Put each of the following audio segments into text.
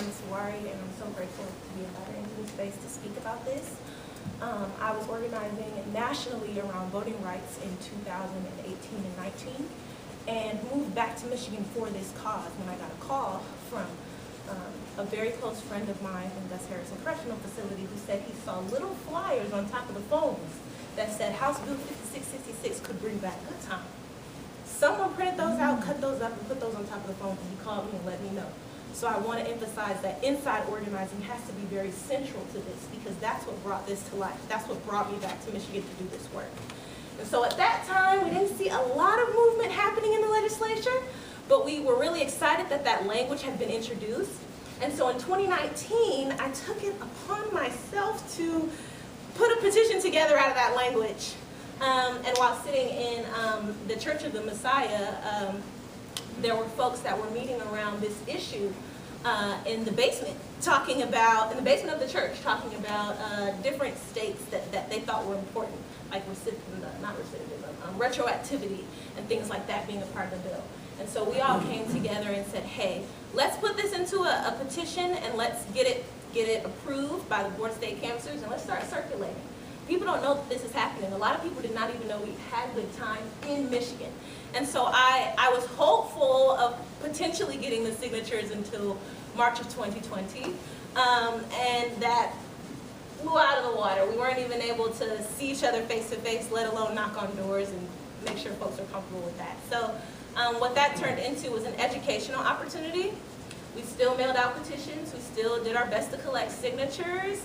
I'm Sawari, and I'm so grateful to be invited into this space to speak about this. I was organizing nationally around voting rights in 2018 and 19, and moved back to Michigan for this cause when I got a call from a very close friend of mine from Gus Harrison Correctional Facility who said he saw little flyers on top of the phones that said House Bill 5666 could bring back good time. Someone printed those out, cut those up, and put those on top of the phone, and he called me and let me know. So I want to emphasize that inside organizing has to be very central to this, because that's what brought this to life. That's what brought me back to Michigan to do this work. And so at that time, we didn't see a lot of movement happening in the legislature, but we were really excited that that language had been introduced. And so in 2019, I took it upon myself to put a petition together out of that language. And while sitting in the Church of the Messiah, there were folks that were meeting around this issue in the basement, talking about, in the basement of the church, talking about different states that they thought were important, like retroactivity and things like that being a part of the bill. And so we all came together and said, hey, let's put this into a petition and let's get it approved by the Board of State Canvassers, and let's start circulating. People don't know that this is happening. A lot of people did not even know we had good time in Michigan. And so I was hopeful of potentially getting the signatures until March of 2020, and that flew out of the water. We weren't even able to see each other face to face, let alone knock on doors and make sure folks are comfortable with that. So what that turned into was an educational opportunity. We still mailed out petitions. We still did our best to collect signatures.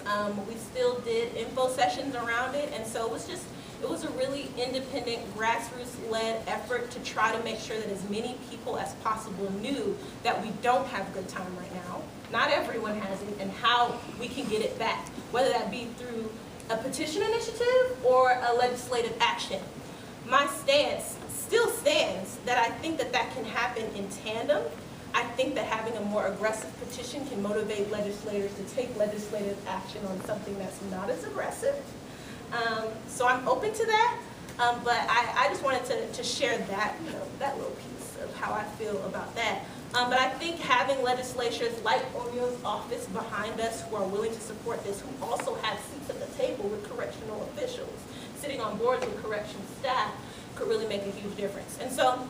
We still did info sessions around it. And so it was a really independent, grassroots-led effort to try to make sure that as many people as possible knew that we don't have good time right now. Not everyone has it, and how we can get it back, whether that be through a petition initiative or a legislative action. My stance still stands that I think that that can happen in tandem. I think that having a more aggressive petition can motivate legislators to take legislative action on something that's not as aggressive. So I'm open to that, but I just wanted to share that, that little piece of how I feel about that. But I think having legislators like O'Neill's office behind us who are willing to support this, who also have seats at the table with correctional officials, sitting on boards with corrections staff, could really make a huge difference. And so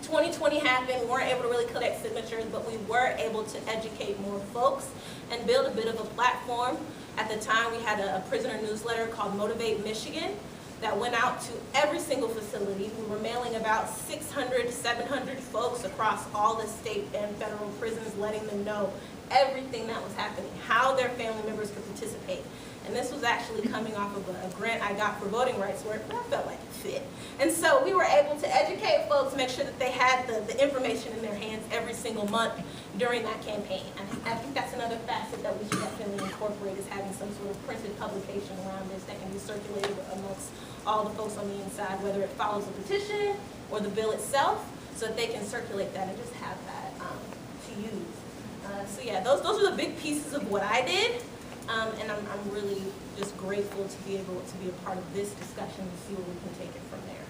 2020 happened. We weren't able to really collect signatures, but we were able to educate more folks and build a bit of a platform. At the time, we had a prisoner newsletter called Motivate Michigan that went out to every single facility. We were mailing about 600 to 700 folks across all the state and federal prisons, letting them know everything that was happening, how their family members could participate. And this was actually coming off of a grant I got for voting rights work, but I felt like it fit. And so we were able to educate folks, make sure that they had the information in their hands every single month during that campaign. And I think that's another facet that we should definitely incorporate, is having some sort of printed publication around this that can be circulated amongst all the folks on the inside, whether it follows the petition or the bill itself, so that they can circulate that and just have that to use. So yeah, those are the big pieces of what I did. And I'm really just grateful to be able to be a part of this discussion and see where we can take it from there.